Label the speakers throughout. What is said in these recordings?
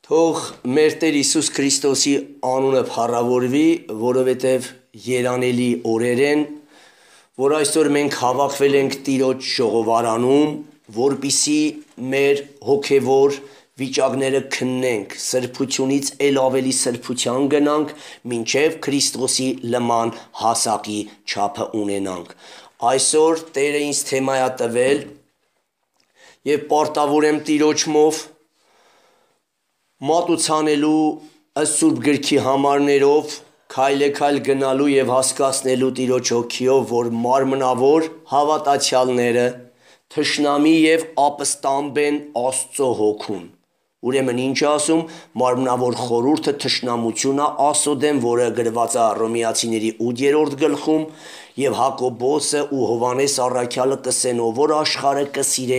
Speaker 1: Թող մեր Տեր Հիսուս Քրիստոսի անունը փառավորվի, որովհետև երանելի օրեր են, որ այսօր մենք հավաքվել ենք Տիրոջ ժողովարանում, որպիսի մեր հոգևոր վիճակները քննենք, սրբությունից ել ավելի սրբության գնանք, մինչև Քրիստոսի լման հասակի չափը ունենանք։ Այսօր Տերը ինձ թեմայա տվել եւ պարտավոր եմ Տիրոջմով մատուցանելու ըստ Սուրբ Գրքի համարներով քայլ գնալու եւ հասկացնելու Տիրոջ հոգիով, որ մարմնավոր հավատացյալները թշնամի եւ ապստամբ են Աստծո հոգուն։ Ուրեմն ինչ ասում, մարմնավոր խորհուրդը թշնամությունն է Աստծո դեմ, որը գրված է Հռոմեացիների 8-րդ գլխում, եւ Հակոբոսը ու Հովանես առաքյալը կսեն, որ աշխարհը կսիրե,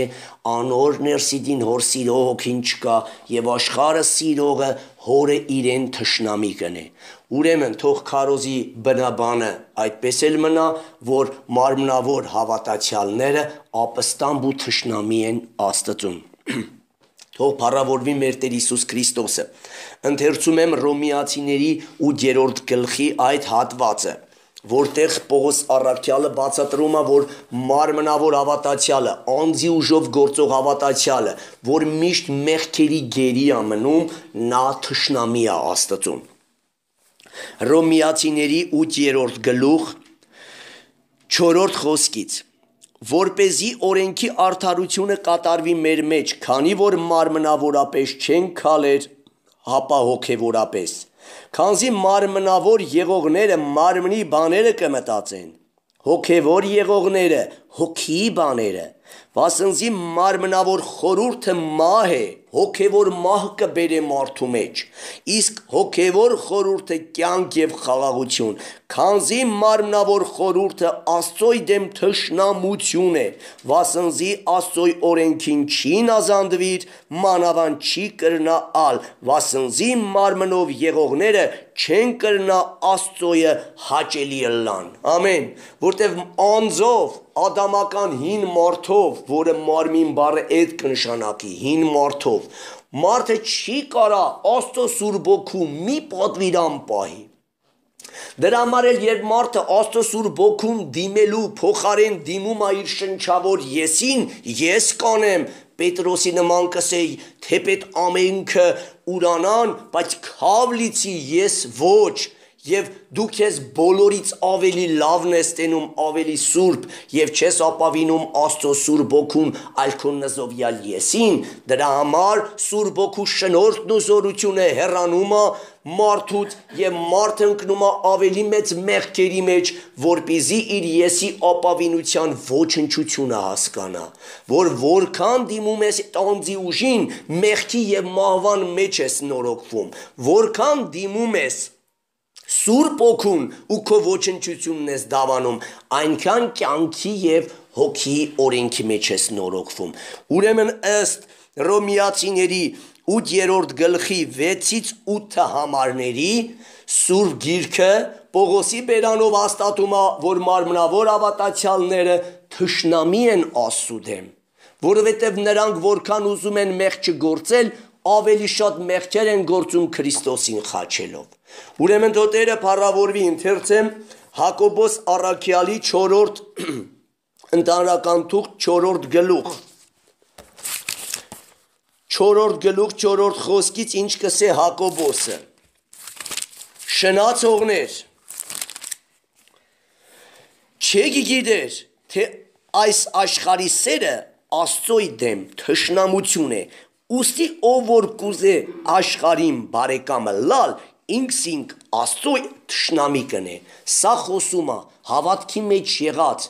Speaker 1: անոր ներսիդին հոր սիրո հոգին չկա, եւ աշխարհը սիրողը հորը իրեն թշնամի կնե։ Ուրեմն թող քարոզի բնաբանը այդպես էլ մնա, որ մարմնավոր հավատացյալները ապստամբ ու թշնամի են Աստծուն։ Թող փառավորվի մեր Տեր Հիսուս Քրիստոսը։ Ընթերցում եմ Հռոմեացիների 8-րդ գլխի այդ հատվածը, որտեղ Պողոս առաքյալը բացատրում է, որ մարմնավոր հավատացյալը, անձի ուժով գործող հավատացյալը, որ միշտ մեղքերի գերի է մնում, նա թշնամի է Աստծուն։ Հռոմեացիների 8-րդ գլուխ 4-րդ խոսքից, որպեսզի օրենքի արդարությունը կատարվի մեր մեջ, քանի որ մարմնավորապես չենք քալեր, հապա հոգևորապես, քանզի մարմնավոր եղողները մարմնի բաները կմտածեն, հոգևոր եղողները հոգիի բաները, վասնզի մարմնավոր խորհուրդը մահ է, հոգևոր մահ կբերե մարդու մեջ, իսկ հոգևոր խորհուրդը կյանք եւ խաղաղություն, քանզի մարմնավոր խորհուրդը Աստծոյ դեմ թշնամություն է, վասնզի Աստծոյ օրենքին չի նազանդվիր, մանավանդ չի կրնա ալ, վասնզի մարմնով եղողները չեն կրնա Աստծոյը հաճելի ըլլան։ Ամեն, որտեվ անձով ադամական հին մարդով, որը մարմին բառը այդ կնշանակի, հին մարդով, մարդը չի կարա Աստծո Սուրբ Հոգու մի պատվիրան պահի։ Դրա համար էլ երբ մարդը Աստծո Սուրբ Հոգուն դիմելու փոխարեն դիմում է իր շնչավոր եսին, ես կանեմ, Պետրոսի նման կսեի, թեպետ ամենքը ուրանան, բայց քավ լիցի ես ոչ, եւ դու քեզ բոլորից ավելի լավն ես տենում, ավելի սուրբ, եւ չես ապավինում Աստծո Սուրբ Հոգուն, այլ քո նզովյալ եսին, դրա համար Սուրբ Հոգու շնորհքն ու զորությունը հեռանում է մարդուց եւ մարդը ընկնում է ավելի մեծ մեղքերի մեջ, որպեսզի իր եսի ապավինության ոչնչությունը հասկանա, որ որքան դիմում ես տանձի ուժին, մեղքի եւ մահվան մեջ ես նորոգվում, որքան դիմում ես Սուրբ Հոգուն ու քո ոչնչությունն ես դավանում, այնքան կյանքի եւ հոգիի օրենքի մեջ ես նորոգվում։ Ուրեմն ըստ Հռոմեացիների 8-րդ գլխի 6-ից 8 համարների Սուրբ Գիրքը Պողոսի բերանով հաստատում է, որ մարմնավոր հավատացյալները թշնամի են Աստծո դեմ, որովհետև նրանք որքան ուզում են մեղք չգործել, ավելի շատ մեղքեր են գործում Քրիստոսին խաչելով։ Ուրեմն թող Տերը փառավորվի, ընթերցեմ Հակոբոս առաքյալի 4-րդ ընդհանրական թուղթ 4-րդ գլուխ 4-րդ գլուխ 4-րդ խոսքից ինչ կսե Հակոբոսը։ Շնացողներ, չեք գիտեր, թե այս աշխարհի սերը Աստծոյ դեմ թշնամություն է, ուստի ով որ կուզե աշխարհին բարեկամը լալ, ինքսինք Աստծո թշնամի կնե։ Սա խոսում է հավատքի մեջ եղած,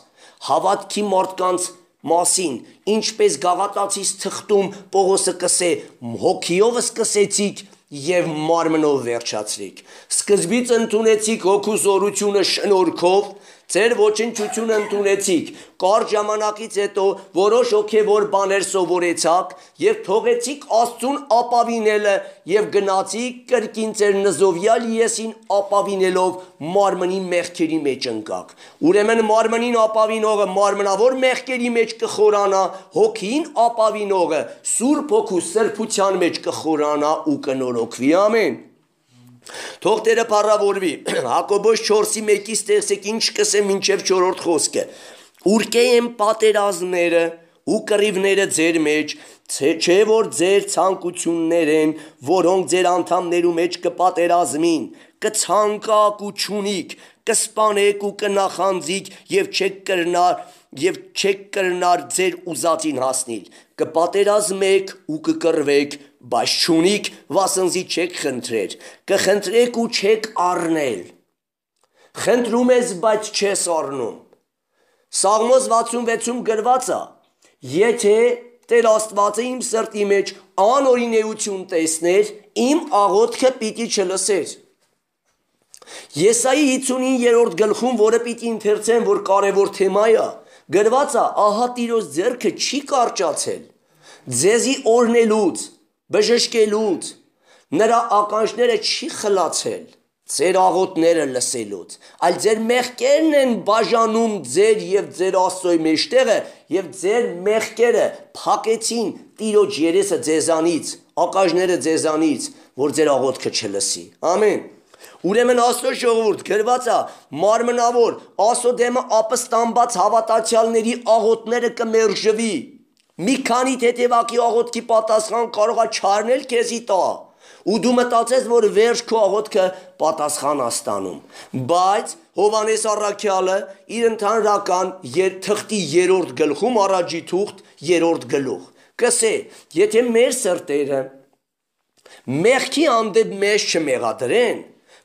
Speaker 1: հավատքի մարդկանց մասին, ինչպես գաղատացիս թղթում Պողոսը կսե, հոգիով սկսեցիք եւ մարմնով վերջացրիք։ Սկզբից ընդունեցիք հոգու զորությունը շնորհքով, Ձեր ոչնչությունը ընդունեցիք, կարճ ժամանակից հետո որոշ հոգևոր բաներ սովորեցաք եւ թողեցիք Աստծուն ապավինելը եւ գնացիք կրկին ձեր նզովյալ եսին ապավինելով մարմնի մեղքերի մեջ ընկաք։ Ուրեմն մարմնին ապավինողը մարմնավոր մեղքերի մեջ կխորանա, հոգին ապավինողը Սուրբ Հոգու սրբության մեջ կխորանա ու կնորոգվի։ Ամեն։ Թող Տերը փառավորվի։ Հակոբոս 4:1-ից տեսեք ինչ կսեմ մինչև 4-րդ խոսքը։ Ուրկե են պատերազմները ու կռիվները ձեր մեջ, չէ որ ձեր ցանկություններ են, որոնք ձեր անդամներու մեջ կպատերազմին, կցանկակ ու չունիք, կսպանեք ու կնախանձիք եւ չեք կրնար ձեր ուզածին հասնել, կպատերազմեք ու կկռվեք, բայց չունիք, վասնզի չեք խնդրեր, կխնդրեք ու չեք առնել, խնդրում ես, բայց չես առնում։ Սաղմոս 66-ում գրված է, եթե Տեր Աստվածը իմ սրտի մեջ անօրինեություն տեսներ, իմ աղոթքը պիտի չլսեր։ Եսայի 59-րդ գլխում, որը պիտի ընթերցեմ, որ կարևոր թեմա է, գրված է, ահա Տիրոջ ձեռքը չի կարճացել, ձեզի օրնելուց, բժշկելուց, նրա ականջները չի խլացել, ձեր աղոթները լսելուց, այլ ձեր մեղքերն են բաժանում ձեր եւ ձեր Աստծոյ մեջտեղը եւ ձեր մեղքերը փակեցին Տիրոջ երեսը ձեզանից, ականջները ձեզանից, որ ձեր աղոթքը չլսի։ Ամեն։ Ուրեմն Աստծո ժողովուրդ գրված է մարմնավոր Աստծո դեմը ապստամբած հավատացյալների աղոթները կմերժվի։ Մի քանի թեթևակի աղոթքի պատասխան կարող է չառնել քեզի տա ու դու մտածես, որ վերջ քո աղոթքը պատասխան է ստանում, բայց Հովհաննես առաքյալը իր ընդհանրական թղթի 3-րդ գլխում առաջի թուղթ 3-րդ գլուխ կսե, եթե մեր սրտերը մեղքի հանդեպ մեզ չմեղադրեն,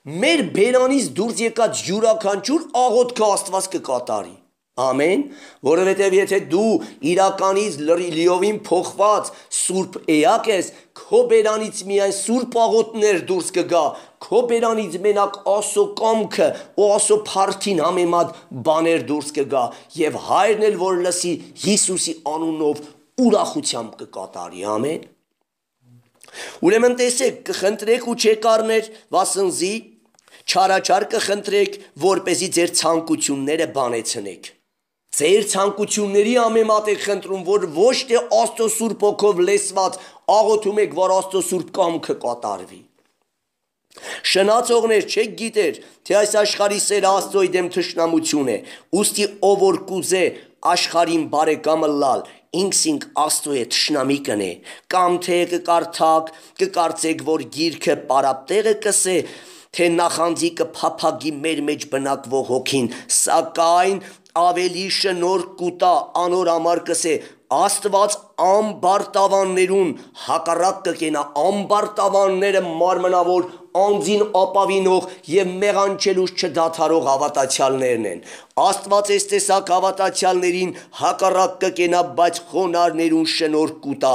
Speaker 1: մեր բերանից դուրս եկած յուրաքանչյուր աղոթքը Աստված կկատարի։ Ամեն, որովհետև եթե դու իրականից լիովին փոխված սուրբ էակ ես, քո բերանից միայն սուրբ աղոթներ դուրս կգա, քո բերանից մենակ Աստծո կամքը ու Աստծո փառքին համեմատ բաներ դուրս կգա եւ Հայրն էլ որ լսի Հիսուսի անունով ուրախությամբ կկատարի։ Ամեն։ Ուրեմն տեսեք, կխնդրեք ու չեք առներ, վասնզի չարաչար կխնդրեք, որպեսզի ձեր ցանկությունները բանեցնեք։ Ձեր ցանկությունների համեմատ եք խնդրում, որ ոչ թե Աստծո Սուրբ Հոգով լեցված աղոթում եք, որ Աստծո Սուրբ կամքը կատարվի։ Շնացողներ չեք գիտեր, թե այս աշխարհի սերը Աստծոյի դեմ թշնամություն է, ուստի ով որ կուզե աշխարհին բարեկամը լալ, ինքսինք Աստծո է թշնամի կնե, կամ թե կկարծեք, որ գիրքը պարապտեղը կսե, թե նախանձի կփափագի մեր մեջ բնակվող հոգին, սակայն ավելի շնորհք կուտա անոր համար կսե Աստված ամբար տավաններուն հակառակ կկենա, ամբար տավանները մարմնավոր անձին ապավինող եւ մեղանչելուց չդադարող հավատացյալներն են։ Աստված այս տեսակ հավատացյալներին հակառակ կկենա, բայց խոնարհներուն շնորհք կուտա։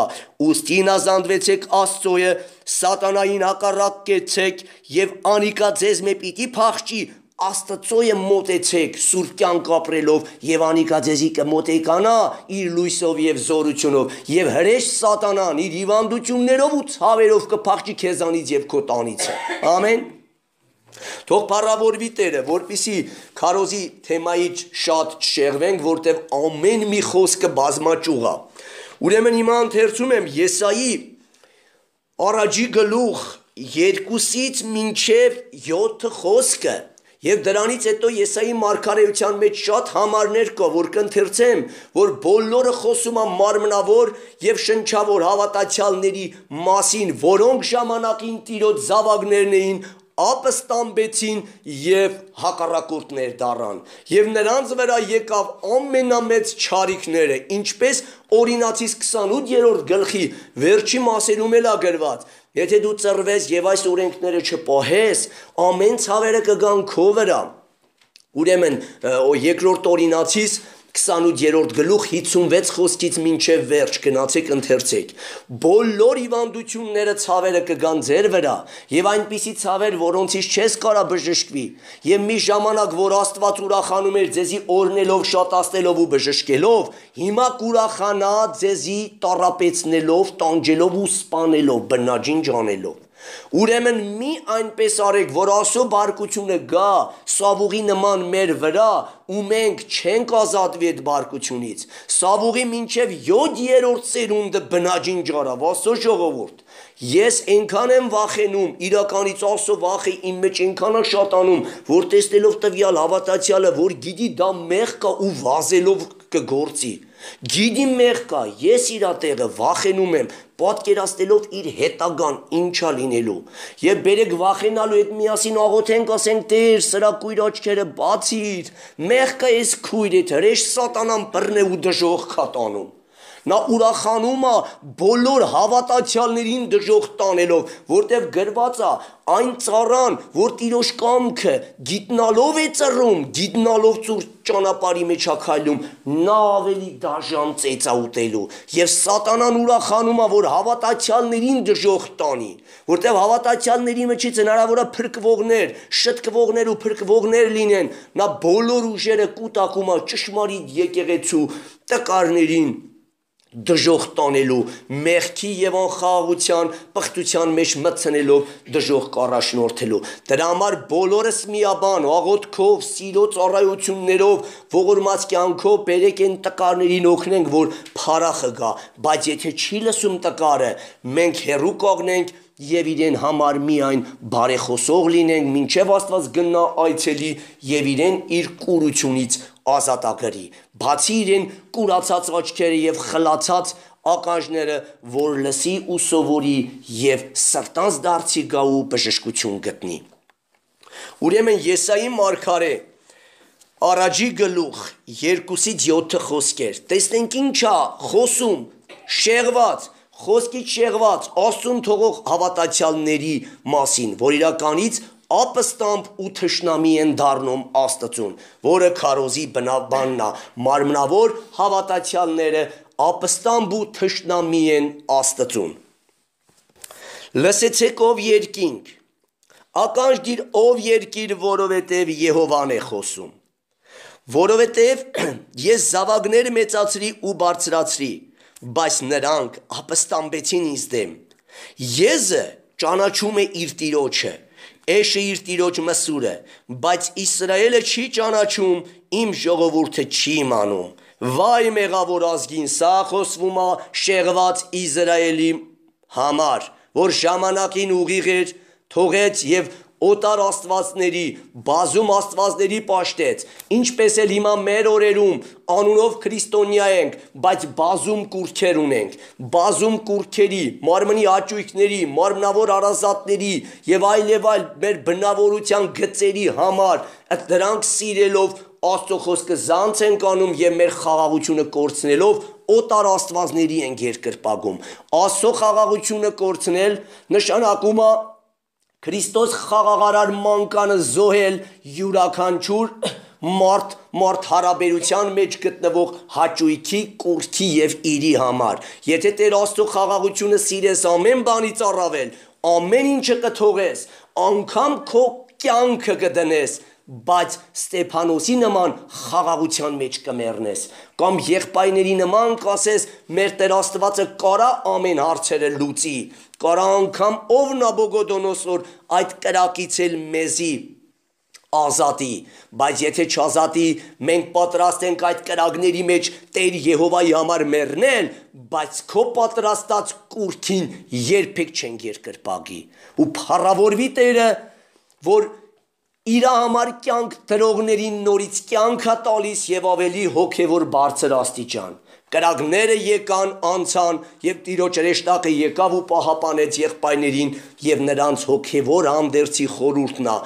Speaker 1: Ուստի նազանդվեցեք Աստծոյը, սատանային հակառակ կեցեք եւ անիկա ձեզ մե պիտի փախչի։ Աստծոյը մոտեցեք սուրբ կյանք ապրելով եւ անիկա ձեզի կմոտեկանա իր լույսով եւ զորությունով եւ հրեշ սատանան իր հիվանդություններով ու ցավերով կփախչի քեզանից եւ քո տանիցը։ Ամեն։ Թող փառավորվի Տերը, որպիսի քարոզի թեմայից շատ չշեղվենք, որտեւ ամեն մի խոսքը բազմաճյուղ է։ Ուրեմն հիմա ընթերցում եմ Եսայի առաջի գլուխ 2-ից մինչև 7 խոսքը։ Եվ դրանից հետո Եսայի մարգարեության մեջ շատ համարներ կա, որ կընթերցեմ, որ բոլորը խոսում են մարմնավոր եւ շնչավոր հավատացյալների մասին, որոնք ժամանակին Տիրոջ զավակներն էին, ապստամբեցին եւ հակառակորդներ դառան եւ նրանց վրա եկավ ամենամեծ չարիքները, ինչպես Օրինացիս 28-րդ գլխի վերջի մասերում էլ ագրված, եթե դու ծռվես եւ այս օրենքները չպահես, ամեն ցավերը կգան քո վրա։ Ուրեմն երկրորդ Օրինացիս 28-րդ գլուխ 56 խոսքից մինչև վերջ գնացեք ընթերցեք բոլոր հիվանդությունները ցավերը կգան ձեր վրա եւ այնպիսի ցավեր որոնցից չես կարա բժշկվի եւ մի ժամանակ որ Աստված ուրախանում էր ձեզի օրնելով շատացնելով ու բժշկելով հիմա կուրախանա ձեզի տառապեցնելով տանջելով ու սպանելով բնաջին ջանելով Ուրեմն մի այնպես արեք, որ Աստծո բարկությունը գա Սավուղի նման մեր վրա ու մենք չենք ազատվի այդ բարկությունից։ Սավուղի մինչև 7-րդ սերունդը բնաջին ջարավ Աստծո ժողովուրդ։ Ես այնքան եմ վախենում, իրականից Աստծո վախը իմ մեջ այնքան է շատանում, որ տեսնելով տվյալ հավատացյալը, որ գիտի դա մեղ կա ու վազելով կգործի։ Գիտի մեղ կա, ես իրա տեղը վախենում եմ, պատկերացնելով իր հետագան ինչա լինելու։ Եվ բերեք վախենալու հետ միասին աղոթենք, ասենք Տեր, սրա կույր աչքերը բացիր, մեղ կա ես քույրդ, հրեշ սատանան բռնե ու դժոխք կա տանում։ Նա ուրախանում է բոլոր հավատացյալներին դժոխք տանելով, որտև գրված է այն ծառան, որ Տիրոջ կամքը գիտնալով է ծռում, գիտնալով ծուր ճանապարհի մեջ է քայլում, նա ավելի դաժան ծեծ է ուտելու, եւ սատանան ուրախանում է, որ հավատացյալներին դժոխք տանի, որտև հավատացյալների մեջից հնարավոր է փրկվողներ, շտկվողներ ու փրկվողներ լինեն, նա բոլոր ուժերը կուտակում է ճշմարիտ եկեղեցու տկարներին դժոխք տանելու, մեղքի եւ անխաղաղության, պղտության մեջ մտցնելով դժոխք առաջնորդելու։ Դրա համար բոլորս միաբան, աղոթքով, սիրո ծառայություններով, ողորմած կյանքով բերեք այն տկարներին օգնենք, որ փառախը գա, բայց եթե չի լսում տկարը, մենք հեռու կողնենք եւ իրեն համար միայն բարեխոսող լինենք, մինչև Աստված գնա այցելի եւ իրեն իր կուրությունից ազատագրի, բացի իրեն կուրացած աչքերը եւ խլացած ականջները, որ լսի ու սովորի եւ սրտանց դարձի գա ու բժշկություն գտնի։ Ուրեմն Եսայի մարգարե առաջի գլուխ 2-ից 7 խոսքեր, տեսնենք ինչա խոսում, շեղված, խոսքից շեղված, Աստծուն թողող հավատացյալների մասին, որ իրականից ապստամբ ու թշնամի են դառնում Աստծուն, որը քարոզի բնաբանն է, մարմնավոր հավատացյալները ապստամբ ու թշնամի են Աստծուն։ Լսեցեք ով երկինք, ականջ դիր ով երկիր, որովհետև Եհովան է խոսում, որովհետև ես զավակներ մեծացրի ու բարձրացրի, բայց նրանք ապստամբեցին ինձ դեմ, Եզը ճանաչում է իր տիրոջը, Էշը իր տիրոջ մսուրը, բայց Իսրայելը չի ճանաչում, իմ ժողովուրդը չի իմանում։ Վայ մեղավոր ազգին, սա խոսվում է շեղված Իսրայելի համար, որ ժամանակին ուղիղ էր, թողեց եւ օտար աստվածների, բազում աստվածների պաշտեց, ինչպես էլ հիմա մեր օրերում անունով քրիստոնյա ենք, բայց բազում կուրքեր ունենք, բազում կուրքերի, մարմնի աճույքների, մարմնավոր արազատների եւ այլ մեր բնավորության գծերի համար, դրանք սիրելով Աստծո խոսքը զանց ենք անում եւ մեր խաղաղությունը կորցնելով օտար աստվածների ենք երկրպագում։ Աստծո խաղաղությունը կորցնել նշանակում է Քրիստոս խաղաղարար մանկանը զոհել յուրաքանչյուր մարդ հարաբերության մեջ գտնվող հաճույքի, կուրքի եւ իրի համար։ Եթե Տեր Աստծո խաղաղությունը սիրես ամեն բանից առավել, ամեն ինչը կթողես, անգամ քո կյանքը կդնես, բայց Ստեփանոսի նման խաղաղության մեջ կմեռնես, կամ եղբայրների նման կասես մեր Տեր Աստվածը կարա ամեն հարցերը լուծի, կարա անգամ ով Նաբոգոդոնոսոր այդ կրակից էլ մեզի ազատի, բայց եթե չազատի, մենք պատրաստ ենք այդ կրակների մեջ Տեր Եհովայի համար մեռնել, բայց քո պատրաստած կուրքին երբեք չենք երկրպագի, ու փառավորվի Տերը, որ իր համար կյանք դրողներին նորից կյանք է տալիս եւ ավելի հոգեվոր բարձր աստիճան։ Կրակները եկան, անցան եւ Տիրոջ հրեշտակը եկավ ու պահապանեց եղբայրներին եւ նրանց հոգեվոր հանդերձի խորհուրդն է։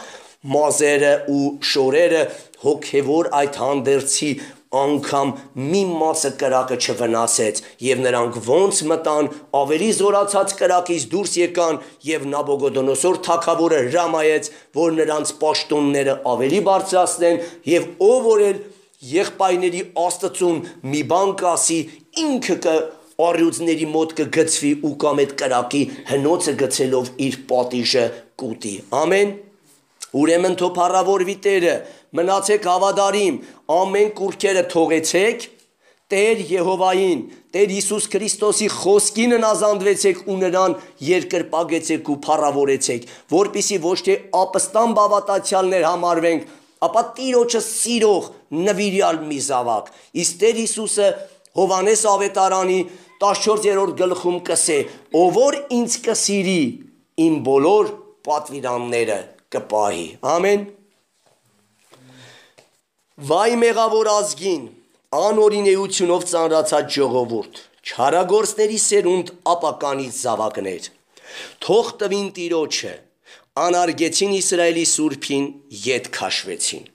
Speaker 1: Մազերը ու շորերը հոգեվոր այդ հանդերձի անգամ մի մասը կրակը չվնասեց եւ նրանք ոնց մտան ավելի զորացած կրակից դուրս եկան եւ Նաբոգոդոնոսոր թագավորը հրամայեց որ նրանց պաշտոնները ավելի բարձրացնեն եւ ով որ էլ եղբայրների Աստծուն մի բան կասի, ինքը առյուծների մոտ կգցվի ու կամ այդ կրակի հնոցը գցելով իր պատիժը կուտի։ Ամեն։ Ուրեմն թո փառավորվի Տերը, մնացեք հավատարիմ, ամեն կուռքերը թողեցեք Տեր Եհովային, Տեր Հիսուս Քրիստոսի խոսքին հնազանդվեցեք ու նրան երկրպագեցեք ու փառավորեցեք, որպեսզի ոչ թե ապստան բավատացյալներ համարվենք, ապա Տիրոջը սիրող նվիրյալ մի զավակ։ Իսկ Տեր Հիսուսը Հովհաննես ավետարանի 14-րդ գլխում կսե. ով որ ինձ կսիրի, իմ բոլոր պատվիրանները կպահի։ Ամեն։ Վայ մեղավոր ազգին, անօրինեությունով ծանրացած ժողովուրդ, չարագործների սերունդ ապականից զավակներ, թող տվին Տիրոջը, անարգեցին Իսրայելի Սուրբին, ետ քաշվեցին։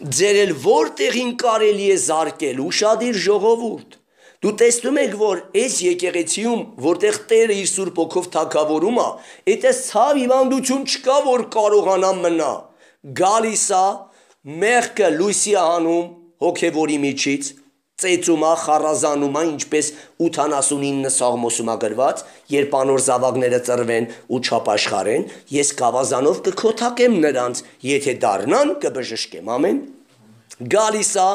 Speaker 1: Ձեր էլ որտեղին կարելի է զարկել ուշադիր ժողովուրդ։ Դու տեսնում եք, որ այս եկեղեցիում, որտեղ Տերը իր Սուրբ Հոգով թագավորում է, այդպես ցավ հիվանդություն չկա, որ կարողանա մնա։ Գալիս է, մեղքը լույսի հանում հոգևորի միջից, ծեծում է, խառազանում է, ինչպես 89 Սաղմոսում է գրված, երբ անոր զավակները ծռվեն ու չապաշխարեն, ես գավազանով կքոթակեմ նրանց, եթե դառնան կբժշկեմ, ամեն։ Գալիս է,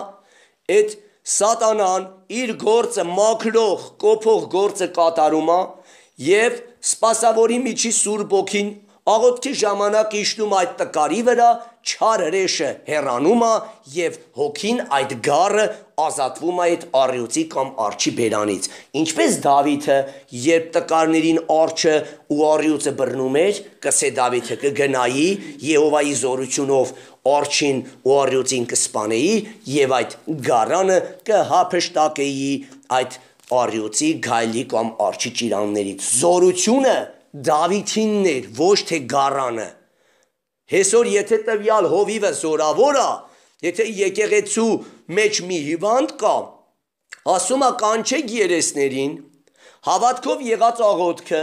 Speaker 1: այդ Սատանան իր գործը մաքրող, կոփող գործը կատարում է եւ սպասավորի միջի Սուրբ Հոգին աղոթքի ժամանակ իջնում այդ տկարի վրա, չար հրեշը հեռանում է եւ Հոգին այդ գառը ազատվում է այդ առյուծի կամ արջի բերանից։ Ինչպես Դավիթը, երբ տկարներին արջը ու առյուծը բռնում էր, կսե Դավիթը կգնայի Եհովայի զորությունով արջին ու առյուծին կսպանեի եւ այդ գառանը կհափշտակեի այդ առյուծի գայլի կամ արջի ճիրաններից։ Զորությունը Դավիթինն էր, ոչ թե գառանը։ Հեսօր եթե տվյալ հովիվը զորավոր է, եթե եկեղեցու մեջ մի հիվանդ կա, ասում է կանչեք երեսներին, հավատքով եղած աղոթքը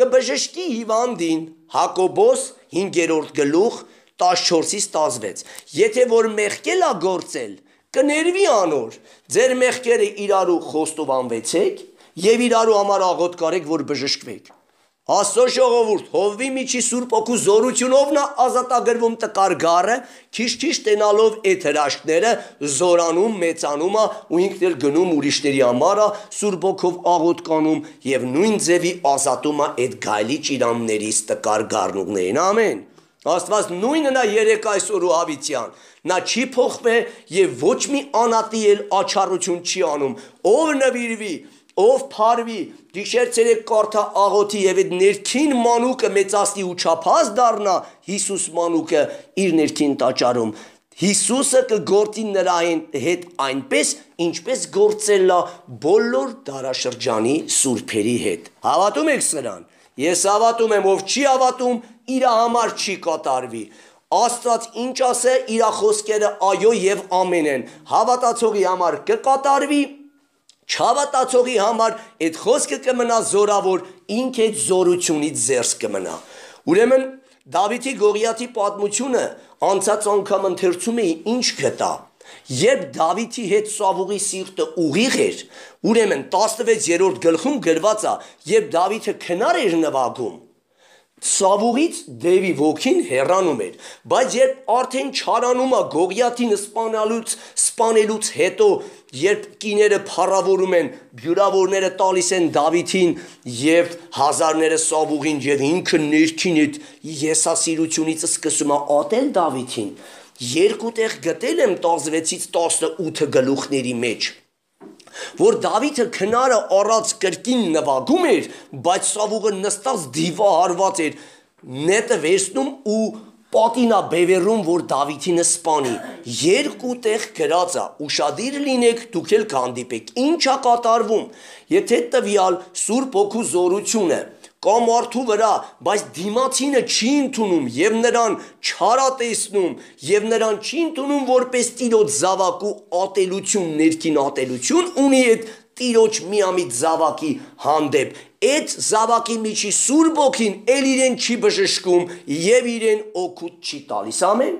Speaker 1: կբժշկի հիվանդին, Հակոբոս 5-րդ գլուխ 14-16։ Եթե որ մեղքել է գործել, կներվի անոր, ձեր մեղքերը իրարու խոստովանվեցեք եւ իրարու համար աղոթք կարեք, որ բժշկվեք։ Աստծո ժողովուրդ, Հովվի միջի Սուրբ Հոգու զորությունով նա ազատագրվում տկար գառը, քիչ-քիչ տենալով այդ հրաշքները, զորանում, մեծանում է ու ինքն էլ գնում ուրիշների համար է, Սուրբ Հոգով աղոթքանում եւ նույն ձևի ազատում է այդ գայլի ճիրաններից տկար գառնուղներին։ Ամեն։ Աստված նույնը նա երեք այսօր ու հավիտյան, նա չի փոխվե եւ ոչ մի անատի էլ աչառություն չի անում, ով նվիրվի, ով փարվի, գիշեր ցերեկ կարդա աղոթի եւ այդ ներքին մանուկը մեծացնի ու չափած դառնա, Հիսուս մանուկը իր ներքին տաճարում, Հիսուսը կգործի նրա հետ այնպես, ինչպես գործել է բոլոր դարաշրջանի սուրբերի հետ։ Հավատում եք սրան։ Ես հավատում եմ, ով չի հավատում, իր համար չի կատարվի։ Աստված ինչ ասե, իր խոսքերը այո եւ ամեն են։ Հավատացողի համար կկատարվի, չհավատացողի համար այդ խոսքը կմնա զորավոր, ինքը զորությունից զերծ կմնա։ Ուրեմն Դավիթի Գողիաթի պատմությունը անցած անգամ ընթերցում էի, ինչ գտա։ Երբ Դավիթի հետ Սավուղի սիրտը ուղիղ էր, ուրեմն 16-րդ գլխում գրված է, երբ Դավիթը քնար էր նվագում, Սավուղից Դևի ոգին հեռանում էր, բայց երբ արդեն չարանում է Գողիաթին սպանելուց հետո, երբ կիները փառավորում են, բյուրավորները տալիս են Դավիթին եւ հազարները Սավուղին եւ ինքը ներքին այդ եսասիրությունից սկսում է ատել Դավիթին, երկու տեղ գտել եմ 16-ից 18 գլուխների մեջ, որ Դավիթը քնարը առած կրկին նվագում էր, բայց Սավուղը նստած դիվահարված էր, նետը վերցնում ու պատինա բևեռում, որ Դավիթինը սպանի։ Երկու տեղ գրած է, ուշադիր լինեք, դուք էլ կհանդիպեք, ինչ է կատարվում, եթե տվյալ Սուրբ Հոգու զորությունը կա մարդու վրա, բայց դիմացինը չի ընդունում եւ նրան չարատեսնում եւ նրան չի ընդունում որպես Տիրոջ զավակ ու ատելություն, ներքին ատելություն ունի այդ Տիրոջ միամիտ զավակի հանդեպ, այդ զավակի միջի Սուրբ Հոգին էլ իրեն չի բժշկում եւ իրեն օգուտ չի տալիս, ամեն։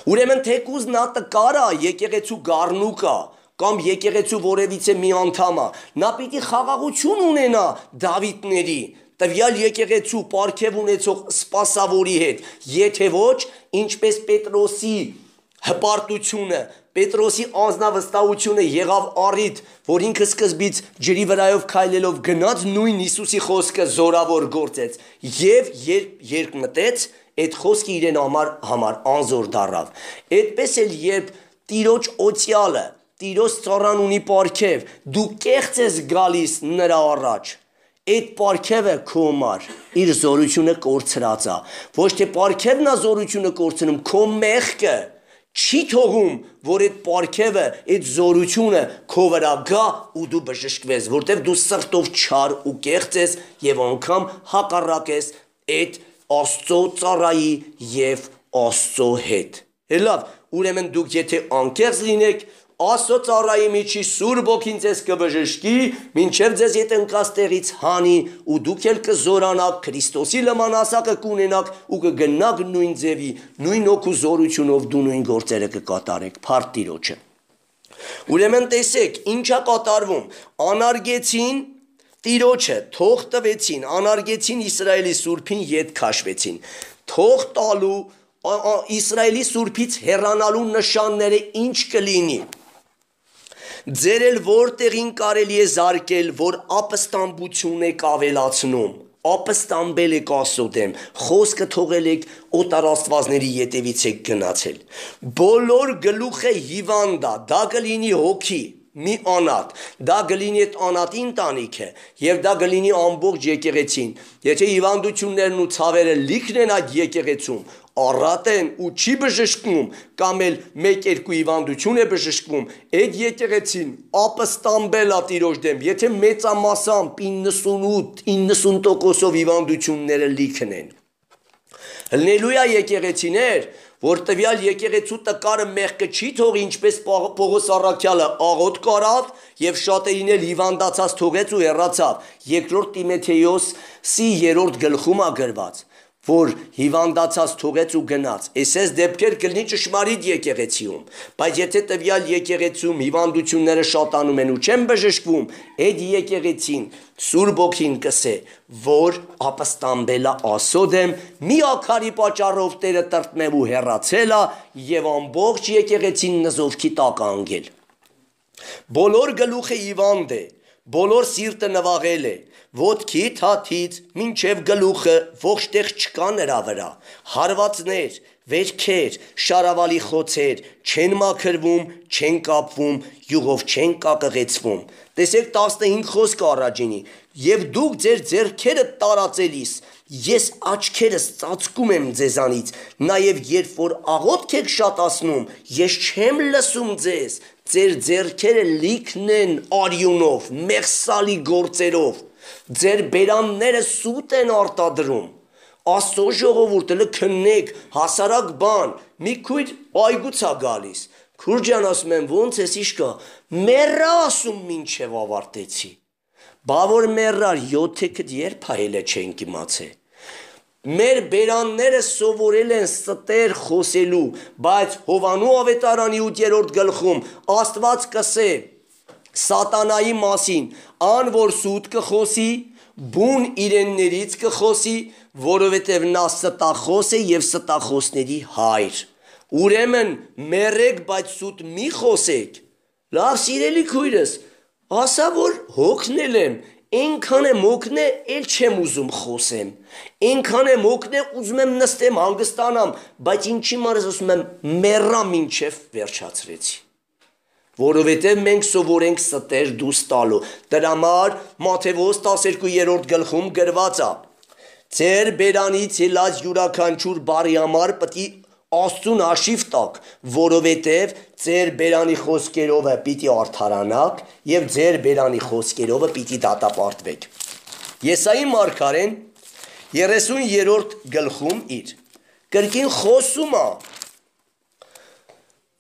Speaker 1: Ուրեմն թեկուզ նա տկարա եկեղեցու գառնուկա կամ եկեղեցու որևիցե մի անդամա, նա պիտի խաղաղություն ունենա Դավիթների, տվյալ եկեղեցու պարգև ունեցող սպասավորի հետ, եթե ոչ, ինչպես Պետրոսի հպարտությունը, Պետրոսի անձնավստահությունը եղավ առիթ, որ ինքը սկզբից ջրի վրայով քայլելով գնաց նույն Հիսուսի խոսքը զորավոր գործեց, եւ երբ մտեց, այդ խոսքը իրեն համար անզոր դառավ։ Այդպես էլ երբ Տիրոջ օծյալը, Տիրոջ ծառան ունի պարգև, դու կեղծ ես գալիս նրա առաջ, այդ պարգևը քո համար իր զորությունը կորցրած է, ոչ թե պարգևն է զորությունը կորցնում, քո մեղքը չի թողում, որ այդ պարգևը, այդ զորությունը քո վրա գա ու դու բժշկվես, որտեղ դու սրտով չար ու կեղծ ես եւ անգամ հակառակ ես այդ Աստծո ծառայի եւ Աստծո հետ։ Լավ, ուրեմն դուք եթե անկեղծ լինեք, Աստծո ծառայի միջի Սուրբ Ոգին ձեզ կբժշկի, մինչև ձեզ եթե ընկած տեղից հանի, ու դուք էլ կզորանաք, Քրիստոսի լմանասակը կունենաք ու կգնաք նույն ձևի, նույն օգու զորությունով դու նույն գործերը կկատարեք, փառք Տիրոջը։ Ուրեմն տեսեք, ինչա կատարվում, անարգեցին Տիրոջը, թող տվեցին, անարգեցին Իսրայելի Սուրբին, ետ քաշվեցին, թող տալու Իսրայելի Սուրբից հեռանալու նշանները ինչ կլինի։ Ձեր էլ որտեղին կարելի է զարկել, որ ապստամբություն եք ավելացնում, ապստամբել եք Աստծո դեմ, խոսքը թողել եք օտարաստվածների ետևից եք գնացել։ Բոլոր գլուխը հիվանդա, դա կլինի հոգի, մի անատ, դա կլինի այդ անատի ընտանիքը եւ դա կլինի ամբողջ եկեղեցին։ Եթե հիվանդություններն ու ցավերը լիքն են այդ եկեղեցում, առատ են ու չի բժշկվում, կամ էլ մեկ-երկու հիվանդություն է բժշկվում, այդ եկեղեցին ապստամբել է Տիրոջ դեմ, եթե մեծամասամբ 98-90%-ով հիվանդությունները լիքն են։ Հալելույա եկեղեցիներ, որ տվյալ եկեղեցու տկարը մեղքը չի թողի, ինչպես Պողոս առաքյալը աղոտ կարավ եւ շատերին էլ հիվանդացած թողեց ու հեռացավ։ Երկրորդ Տիմոթեոսի 3-րդ գլխում է գրված, որ հիվանդացած թողեց ու գնաց։ Այսպես դեպքեր կլինի ճշմարիտ եկեղեցիում, բայց եթե տվյալ եկեղեցում հիվանդությունները շատանում են ու չեն բժշկվում, այդ եկեղեցին Սուրբ Ոգին կսե, որ ապստամբել է Աստծո դեմ, մի ակարի պատճառով Տերը տրտմև ու հեռացել է եւ ամբողջ եկեղեցին նզովքի տակ անգել։ Բոլոր գլուխը հիվանդ է, բոլոր սիրտը նվաղել է, ոտքի թաթից մինչև գլուխը ողջ տեղ չկա նրա վրա, հարվածներ, վերքեր, շարավալի խոցեր, չեն մաքրվում, չեն կապվում, յուղով չեն կակղեցվում։ Տեսեք 15 խոսք առաջինի, եւ դուք ձեր ձեռքերը տարածելիս, ես աչքերս ծածկում եմ ձեզանից, նաեւ երբ որ աղոթք եք շատացնում, ես չեմ լսում ձեզ, ձեր ձեռքերը լիքն են արյունով, մեղսալի գործերով, ձեր բերանները սուտ են արտադրում, Աստծո ժողովուրդը քննեք, հասարակ բան, մի քույր այգուց է գալիս, քուրջան ասում եմ ոնց ես իշկա, մեռա ասում մինչև ավարտեցի, բա որ մեռար 7-ը երբ հայելը չենք իմացե, մեր բերանները սովորել են ստեր խոսելու, բայց Հովանու ավետարանի 8-րդ գլխում Աստված կսե Սատանայի մասին, ան որ սուտ կխոսի, բուն իրեններից կխոսի, որովհետև նա ստախոս է եւ ստախոսների հայր։ Ուրեմն մեռեք, բայց սուտ մի խոսեք։ Լավ սիրելի քույրս, ասա որ հոգնել եմ, այնքան եմ հոգնե, էլ չեմ ուզում խոսեմ, այնքան եմ հոգնե, ուզում եմ նստեմ, հանգստանամ, բայց ինչի մարս ասում եմ մեռա մինչև վերջացրեցի, որովհետև մենք սովորենք ստեր դուս տալու, դրա համար Մատթեոս 12-րդ գլխում գրված է, ձեր բերանից ելած յուրաքանչյուր բառի համար պիտի Աստծուն հաշիվ տաք, որովհետև ձեր բերանի խոսքերով պիտի արդարանաք եւ ձեր բերանի խոսքերով պիտի դատապարտվեք։ Եսայի մարգարեն 30-րդ գլխում իր կրկին խոսում է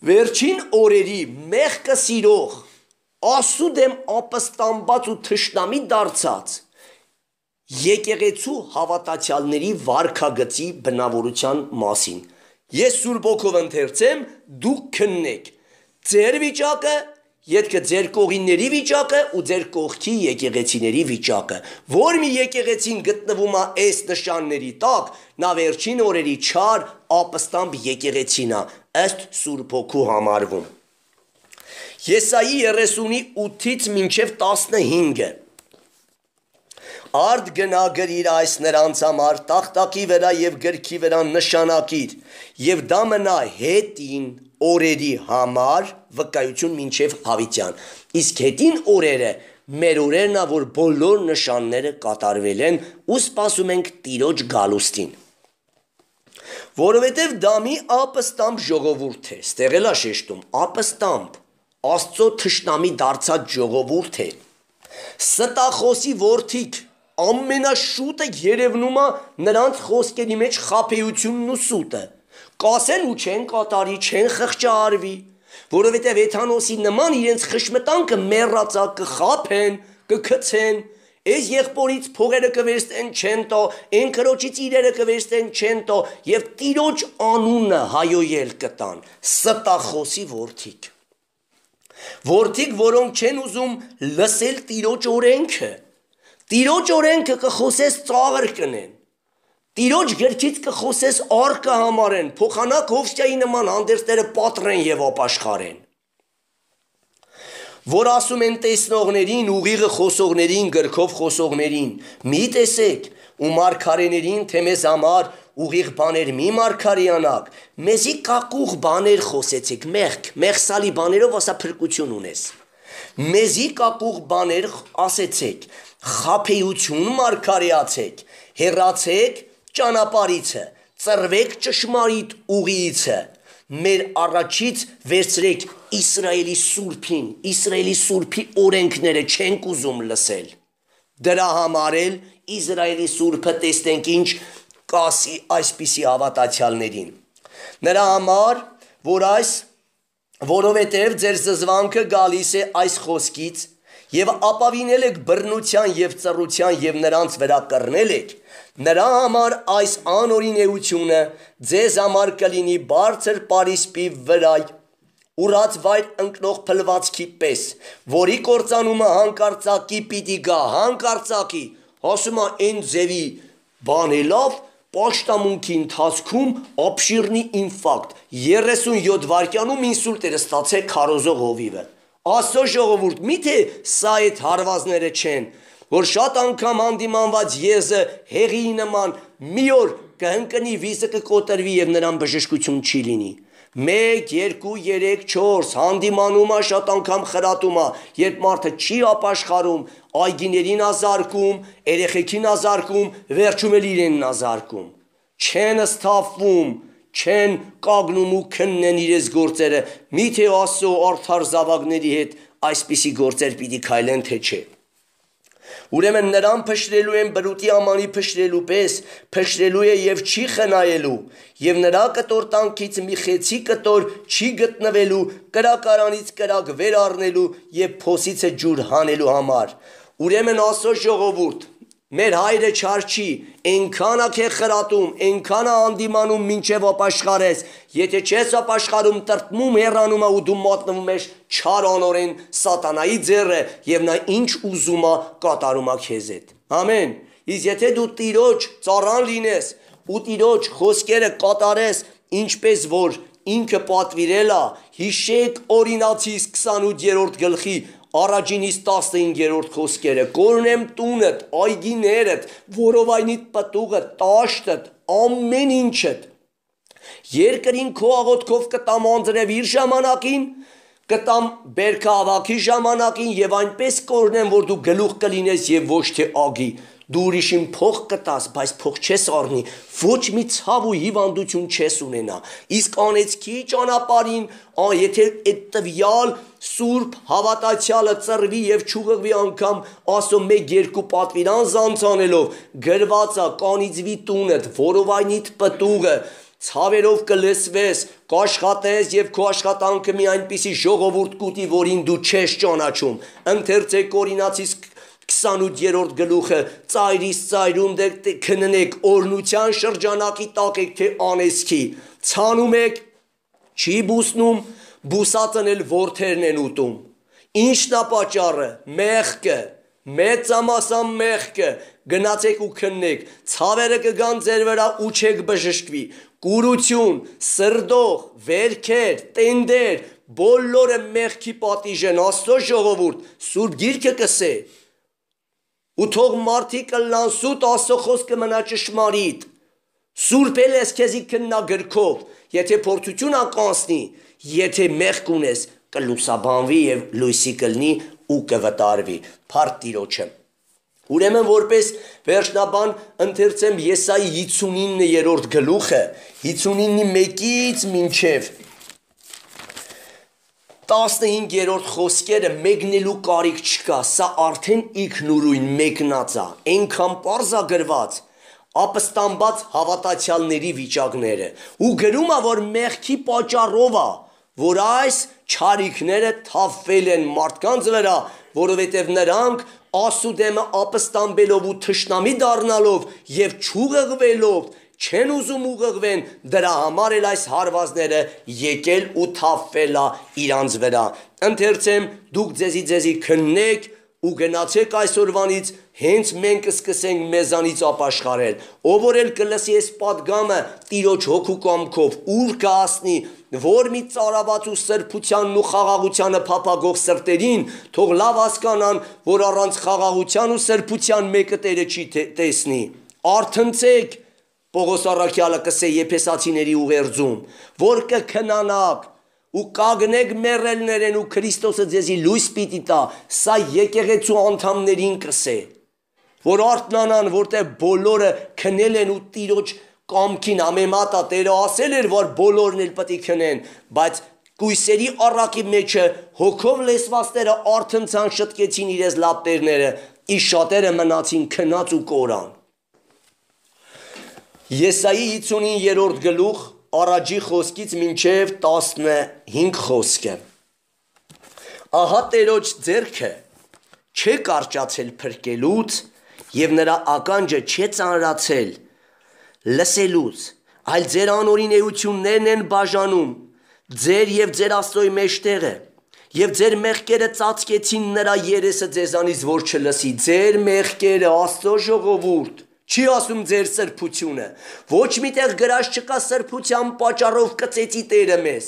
Speaker 1: վերջին օրերի մեղքը սիրող, Աստծու դեմ ապստամբած ու թշնամի դարձած եկեղեցու հավատացյալների վարքագծի բնավորության մասին։ Ես Սուրբ Հոգով ընթերցեմ, դուք քննեք ձեր վիճակը, ետքը ձեր կողինների վիճակը ու ձեր կողքի եկեղեցիների վիճակը։ Որ մի եկեղեցին գտնվում է այս նշանների տակ, նա վերջին օրերի չար ապստամբ եկեղեցին է, ըստ Սուրբ Հոգու համարվում։ Եսայի 38-ից մինչև 15-ը Արդ գնա գրիր այս նրանց համար տախտակի վրա և գրքի վրա նշանակիր և դա մնա հետին օրերի համար վկայություն մինչև հավիտյան։ Իսկ հետին օրերը մեր օրերն է, որ բոլոր նշանները կատարվել են ու սպասում ենք Տիրոջ գալուստին։ Որովհետև դա մի ապստամբ ժողովուրդ է, ստեղ էլ է շեշտում, ապստամբ, Աստծո թշնամի դարձած ժողովուրդ է, ստախոսի որդիք, ամենաշուտը երևնում է նրանց խոսքերի մեջ խաբեությունն ու սուտը, կասեն ու չեն կատարի, չեն խղճահարվի, որովհետև Էթանոսի նման իրենց խշմտանքը մեռածա կխաբեն, կգցեն, այս եղբորից փողերը կվերստեն չեն տո, այն քրոջից իրերը կվերստեն չեն տո և Տիրոջ անունը հայոյել կտան, ստախոսի որդիք, որոնք չեն ուզում լսել Տիրոջ օրենքը, Տիրոջ օրենքը կխոսես ծաղր կնեն, Տիրոջ գրքից կխոսես առ կհամարեն, փոխանակ Հովսյայի նման հանդերձները պատռեն և ապաշխարեն, որ ասում են տեսնողներին, ուղիղը խոսողներին, գրքով խոսողներին, մի տեսեք ու մարգարեներին, թե մեզ համար ուղիղ բաներ մի մարգարեանաք, մեզի կակուղ բաներ խոսեցիք, մեղսալի բաներով ասա փրկություն ունես, մեզի կակուղ բաներ ասեցեք, խաբեություն մարգարեացեք, հեռացեք ճանապարհիցը, ծռվեք ճշմարիտ ուղիիցը, մեր առաջից վերցրեք Իսրայելի Սուրբին, Իսրայելի Սուրբի օրենքները չենք ուզում լսել, դրա համար էլ Իսրայելի Սուրբը տեսնենք ինչ կասի այսպիսի հավատացյալներին, նրա համար, որովհետև ձեր զզվանքը գալիս է այս խոսքից և ապավինել եք բռնության և ծռության և նրանց վրա կռնել եք, նրա համար այս անօրինեությունը ձեզ համար կլինի բարձր պարիսպի վրա ուռած վայր ընկնող փլվածքի պես, որի կործանումը հանկարծակի պիտի գա, հանկարծակի, ասում է այն ձևի բանելով, պաշտամունքի ընթացքում ապշիրնի ինֆակտ, 37 վայրկյանում ինսուլտ էր ստացել քարոզող հովիվը, Աստծո ժողովուրդ, միթե սա այդ հարվածները չեն, որ շատ անգամ հանդիմանված եզը հեղիի նման մի օր կհնկնի վիզը կկոտրվի և նրան բժշկություն չի լինի, 1, 2, 3, 4 հանդիմանում է շատ անգամ խրատում է, երբ մարդը չի ապաշխարում, այգիներին ազարկում, երեխեքին ազարկում, վերջում էլ իրենն ազարկում, չեն սթափվում, չեն կագնում ու քննեն իրենց գործերը, միթե Աստծո արդար զավակների հետ այսպիսի գործեր պիտի քայլեն, թե չէ։ Ուրեմն նրան փշրելու են բրուտի ամանի փշրելու պես, փշրելու է և չի խնայելու, և նրա կտոր տանքից մի խեցի կտոր չի գտնվելու, կրակարանից կրակ վեր առնելու և փոսիցը ջուր հանելու համար։ Ուրեմն Աստծո ժողովուրդ, մեր հայրը չար չի, այնքան է քեզ խրատում, այնքան է հանդիմանում մինչև ապաշխարես, եթե չես ապաշխարում, տրտմում հեռանում է ու դու մատնվում ես չար անօրեն սատանայի ձեռը և նա ինչ ուզում է կատարում է քեզ հետ։ Ամեն։ Իսկ եթե դու Տիրոջ ծառան լինես ու Տիրոջ խոսքերը կատարես, ինչպես որ ինքը պատվիրել է, հիշեք Օրինացիս 28-րդ գլխի առաջինից 15-րդ խոսքերը, կորնեմ տունդ, այգիներդ, որովայնիդ պտուղդ, տաշտդ, ամեն ինչդ, երկրին քո աղոթքով կտամ անձրևիր ժամանակին, կտամ բերքահավաքի ժամանակին և այնպես կորնեմ, որ դու գլուխ կլինես և ոչ թե ագի, դու ուրիշին փող կտաս, բայց փող չես առնի, ոչ մի ցավ ու հիվանդություն չես ունենա, իսկ անեծքի ճանապարհին, եթե այդ տվյալ սուրբ հավատացյալը ծռվի և չուղղվի անգամ Աստծո 1-2 պատվիրան անցանելով, գրված է կանիծվի տունդ, որովայնիդ պտուղը, ցավերով կլսվես, կաշխատես և քո աշխատանքը մի այնպիսի ժողովուրդ կուտի, որին դու չես ճանաչում, ընթերցեք Օրինացիս 28-րդ գլուխը ծայրից ծայրում քննեք, օրնության շրջանակի տակ եք թե անեծքի, ցանում եք, չի բուսնում, բուսածն էլ որդերն են ուտում։ Ինչն է պատճառը, մեղքը, մեծամասն մեղքը, գնացեք ու քննեք, ցավերը կգան ձեր վրա ու չեք բժշկվի, կուրություն, սրդող, վերքեր, տենդեր, բոլորը մեղքի պատիժ են, Աստծո ժողովուրդ, Սուրբ Գիրքը կսե։ Ու թող մարդիկ կլան սուտ, Աստծո խոսքը մնա ճշմարիտ։ Սուրբ էլ ես քեզի քննագրքով, եթե փորձություն ականցնի, եթե մեղք ունես, կլուսաբանվի եւ լույսի կլնի ու կվտարվի։ Փառք Տիրոջը։ Ուրեմն որպես վերջնաբան ընթերցեմ Եսայի 59-րդ գլուխը, 59-ի 1-ից մինչև 15-րդ խոսքերը մեկնելու կարիք չկա, սա արդեն ինքնուրույն մեկնած է, այնքան պարզ է գրված, ապստամբած հավատացյալների վիճակները, ու գրում է, որ մեղքի պատճառով է, որ այս չարիքները թափվել են մարդկանց վրա, որովհետև նրանք Աստծո դեմը ապստամբելով ու թշնամի դառնալով եւ չուղղվելով չեն ուզում ուղղվեն, դրա համար էլ այս հարվածները եկել ու թափվել է իրանց վրա։ Ընթերցեմ, դուք ձեզի քննեք ու գնացեք այսօրվանից, հենց մենք կսկսենք մեզանից ապաշխարել, ով որ էլ կլսի այս պատգամը Տիրոջ հոգու կամքով, ուր կհասնի, որ մի ծարաված ու սրբությանն ու խաղաղությանը փափագող սրտերին, թող լավ հասկանան, որ առանց խաղաղության ու սրբության մեկը Տերը չի տեսնի։ Արթնցեք, Պողոս առաքյալը կսե Եփեսացիների ուղերձում, որ կքնանաք ու կագնեք մեռելներեն ու Քրիստոսը ձեզի լույս պիտի տա, սա եկեղեցու անդամներին կսե, որ արթնանան, որտեղ բոլորը քնել են ու Տիրոջ կամքին ամեմատա Տերը ասել էր, որ բոլորն էլ պետք է քնեն, բայց կույսերի առակի մեջը հոգով լեսվածները արթնցան, շտկեցին իրենց լապտերները, իսկ շատերը մնացին քնած ու կորան։ Եսայի 59-րդ գլուխ առաջի խոսքից մինչև 15 խոսքը։ Ահա Տերոջ ձեռքը չէ կարճացել փրկելուց եւ նրա ականջը չէ ծանրացել լսելուց, այլ ձեր անօրինեություններն են բաժանում ձեր եւ ձեր Աստծոյի մեջտեղը, եւ ձեր մեղքերը ծածկեցին նրա երեսը ձեզանից, որ չլսի, ձեր մեղքերը, Աստծո ժողովուրդ, չի ասում ձեր սրբությունը, ոչ միտեղ գրած չկա սրբության պատճառով կծեցի Տերը մեզ,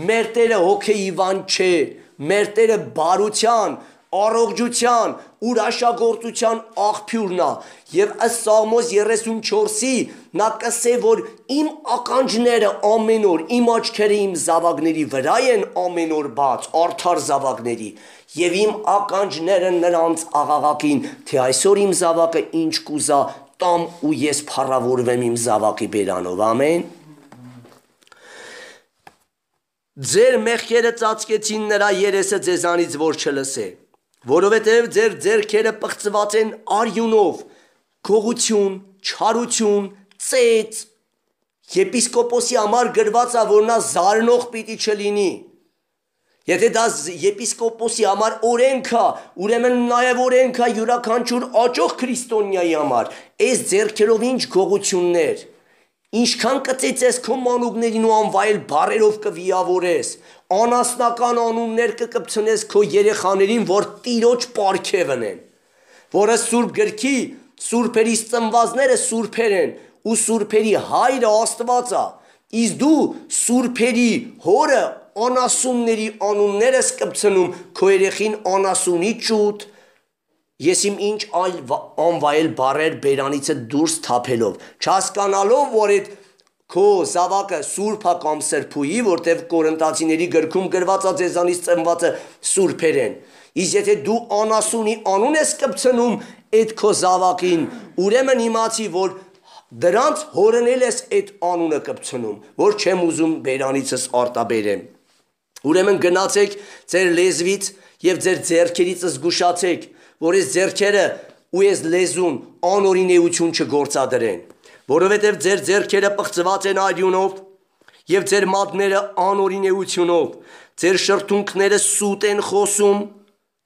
Speaker 1: մեր Տերը հոգեիվան չէ, մեր Տերը բարության, առողջության, ուրաշագործության աղբյուրն է, եւ ըստ Սաղմոս 34-ի նա կսե, որ իմ ականջները ամեն օր, իմ աչքերը իմ զավակների վրա են ամեն օր բաց, արդար զավակների, եւ իմ ականջները նրանց աղաղակին, թե այսօր իմ զավակը ինչ կուզա, տամ ու ես փառավորվեմ իմ զավակի բերանով, ամեն։ Ձեր մեղքերը ծածկեցին նրա երեսը ձեզանից, որ չլսե, որովհետև ձեր ձեռքերը պղծված են արյունով, գողություն, չարություն, ծեծ, եպիսկոպոսի համար գրված է, որ նա զարնող պիտի չլինի, եթե դա եպիսկոպոսի համար օրենք է, ուրեմն նաև օրենք է յուրաքանչյուր աճող քրիստոնյայի համար, այս ձեռքերով ինչ գողություններ, ինչքան կծեծես քո մանուկներին ու անվայել բառերով կվիավորես, անասնական անուններ կկպցնես քո երեխաներին, որ Տիրոջ պարգևն են, որը Սուրբ գրքի սուրբերից ծնվածները սուրբեր են ու սուրբերի հայրը Աստված է, իսկ դու սուրբերի հորը անասունների անունները կպցնում, քո երեխին անասունի ճուտ, ես իմ ինչ այլ անվայել բառեր բերանիցը դուրս թափելով, չհասկանալով, որ այդ քո զավակը սուրբ է կամ սրբուի, որտև Կորինթացիների գրքում գրված է ձեզանից ծնվածը սուրբեր են, իսկ եթե դու անասունի անուն ես կպցնում այդ քո զավակին, ուրեմն իմացի, որ դրանց հորնել ես այդ անունը կպցնում, որ չեմ ուզում բերանիցս արտաբերեմ։ Ուրեմն գնացեք ձեր լեզվից եւ ձեր ձեռքերից զգուշացեք, որ այս ձեռքերը ու այս լեզուն անօրինեություն չգործադրեն, որովհետև ձեր ձեռքերը պղծված են արյունով եւ ձեր մատները անօրինեությունով, ձեր շրթունքները սուտ են խոսում,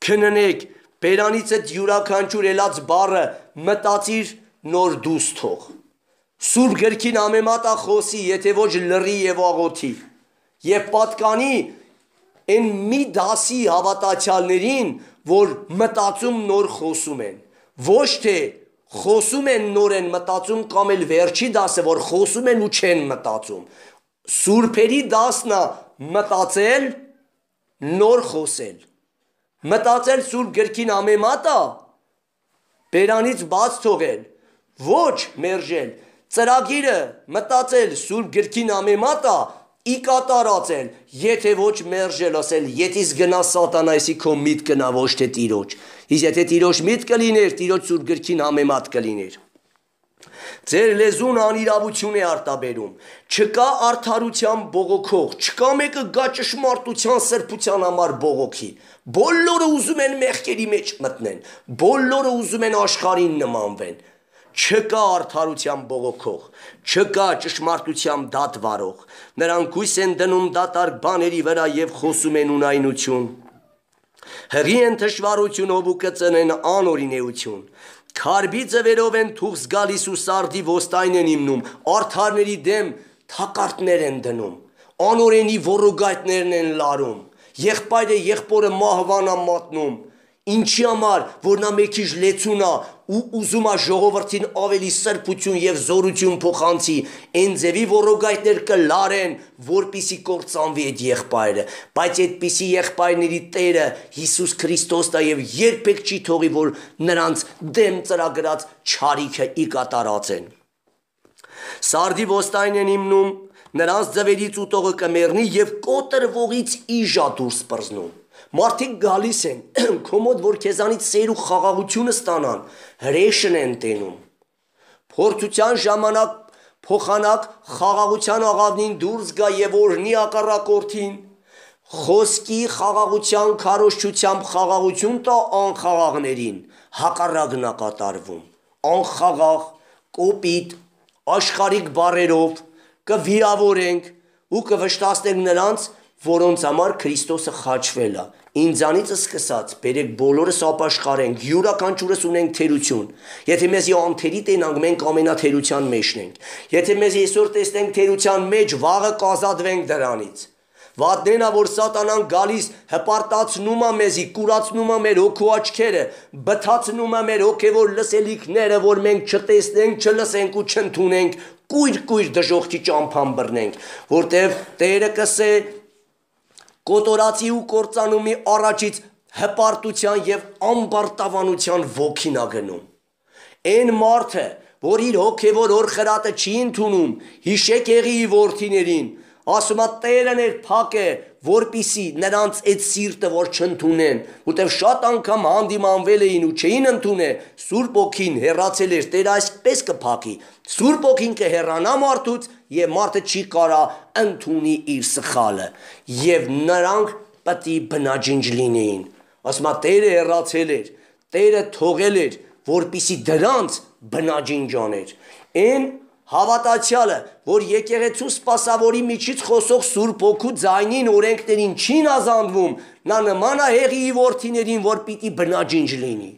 Speaker 1: քննեք, բերանիցը յուրաքանչյուր ելած բառը մտածիր նոր դուս թող։ Սուրբ գրքին ամեմատա խոսի, եթե ոչ լռի եւ աղոթի։ Եվ պատկանի այն մի դասի հավատացյալներին, որ մտածում նոր խոսում են։ Ոչ թե խոսում են նոր են մտածում կամ էլ վերջի դասը, որ խոսում են ու չեն մտածում։ Սուրբերի դասն է մտածել, նոր խոսել։ Մտածել Սուրբ գրքին ամեմատա, բերանից բաց թողել, ոչ մերժել, ծրագիրը մտածել Սուրբ գրքին ամեմատա, ի կատարածել, եթե ոչ մերժել, ասել, ետիս գնա սատանայսի քո միտ կնա ոչ թե տիրոջ, իսկ եթե տիրոջ միտ կլիներ, տիրոջ Սուրբ գրքին ամեմատ կլիներ։ Ձեր լեզուն անիրավություն է արտաբերում, չկա արդարության բողոքող, չկա մեկը գա ճշմարտության սրբության համար բողոքի, բոլորը ուզում են մեղքերի մեջ մտնեն, բոլորը ուզում են աշխարհին նմանվեն, չկա արդարության բողոքող, չկա ճշմարտության դատ վարող, նրանք հույս են դնում դատարկ բաների վրա եւ խոսում են ունայնություն, հղի են թշվառությունով ու կծնեն անօրինեություն, քարբի ձևերով են թուղս գալիս ու սարդի ոստայն են իմնում, արդարների դեմ թակարդներ են դնում, անօրենի ոռոգայթներն են լարում, եղբայրը եղբորը մահվան է մատնում, ինչի համար, որ նա մեկիչ լեցուն է ու ուզում է ժողովրդին ավելի սրբություն եւ զորություն փոխանցի, այն ձևի ոռոգայթներ կլարեն, որպիսի կործանվի այդ եղբայրը, բայց այդպիսի եղբայրների Տերը Հիսուս Քրիստոսն է եւ երբեք չի թողի, որ նրանց դեմ ծրագրած չարիքը ի կատարածեն։ Սարդի ոստայն են իմնում, նրանց ձվերից ուտողը կմեռնի եւ կոտրվողից իժա դուրս պրզնում։ Մարդիկ գալիս են, քո մոտ, որ քեզանից սեր ու խաղաղությունը ստանան, հրեշն են տենում։ Փորձության ժամանակ փոխանակ խաղաղության աղավնին դուրս գա եւ օրհնի ակառակորդին, խոսքի խաղաղության քարոզչությամբ խաղաղություն տա անխաղաղներին, հակառակն է կատարվում, անխաղաղ, կոպիտ, աշխարհիկ բառերով կվիրավորենք ու կվշտացնենք նրանց, որոնց համար Քրիստոսը խաչվել է։ Ինձանից սկսած, բերեք բոլորս ապաշխարենք, յուրաքանչյուրս ունենք թերություն։ Եթե մեզի անթերի տենանք, մենք ամենաթերության մեջն ենք։ Եթե մեզ այսօր տեսնենք թերության մեջ, վաղը կազատվենք դրանից։ Վատն է, որ սատանան գալիս հպարտացնում է մեզի, կուրացնում է մեր հոգու աչքերը, բթացնում է մեր հոգևոր լսելիքները, որ մենք չտեսնենք, չլսենք ու չընդունենք, կույր դժոխքի ճամփան բռնենք, որտեղ Տերը կսե կոտորածի ու կործանումի առաջից հպարտության եւ ամբարտավանության ոգին է գնում։ Այն մարդը, որ իր հոգևոր օրխրատը չի ընդունում, հիշեք Եղիի որդիներին, ասում է Տերը ներփակ է, որպիսի նրանց այդ սիրտը որ չընդունեն, որտեղ շատ անգամ հանդիմանվել էին ու չէին ընդունել, Սուրբ Օքին հեռացել էր, Տերը այսպես կփակի, Սուրբ Օքին կհեռանա մարդուց եւ մարդը չի կարա ընդունի իր սխալը եւ նրանք պետք է բնաջինջ լինեին, ասում է Տերը հեռացել էր, Տերը թողել էր, որպիսի դրանց բնաջինջ աներ, այն հավատացյալը, որ եկեղեցու սպասավորի միջից խոսող Սուրբ Օգու ձայնին օրենքներին չի ազանդվում, նա նման է Հեղիի որդիներին, որ պիտի բնաջինջ լինի։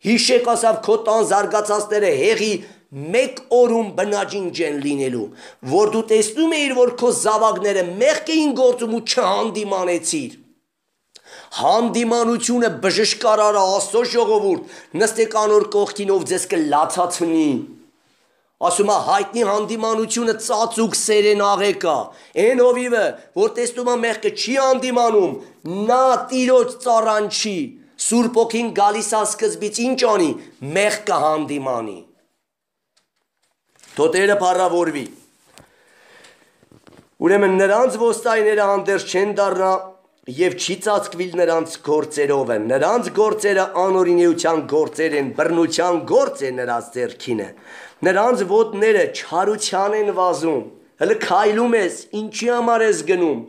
Speaker 1: Հիշեք ասավ քո տան զարգացածները Հեղի մեկ օրում բնաջինջ են լինելու, որ դու տեսնում էիր, որ քո զավակները մեղք էին գործում ու չհանդիմանեցիր։ Հանդիմանությունը բժշկարար Աստծո ժողովուրդ, նստեք անոր կողքին ով ձեզ կլացացնի։ Ասում է հայտնի հանդիմանությունը ծածուկ սերեն աղեկա, այն հովիվը, որ տեսնում է մեղքը չի հանդիմանում, նա տիրոջ ծառան չի, Սուրբ Օքին գալիս է սկզբից ինչ անի, մեղք կհանդիմանի։ Թո Տերը փառավորվի։ Ուրեմն նրանց ոստայները հանդերձ չեն դառնա եւ չի ծածկվիլ նրանց գործերով են, նրանց գործերը անօրինեության գործեր են, բռնության գործ է նրանց ձեռքինը, նրանց ոտները չարության են վազում, հələ քայլում ես, ինչի համար ես գնում,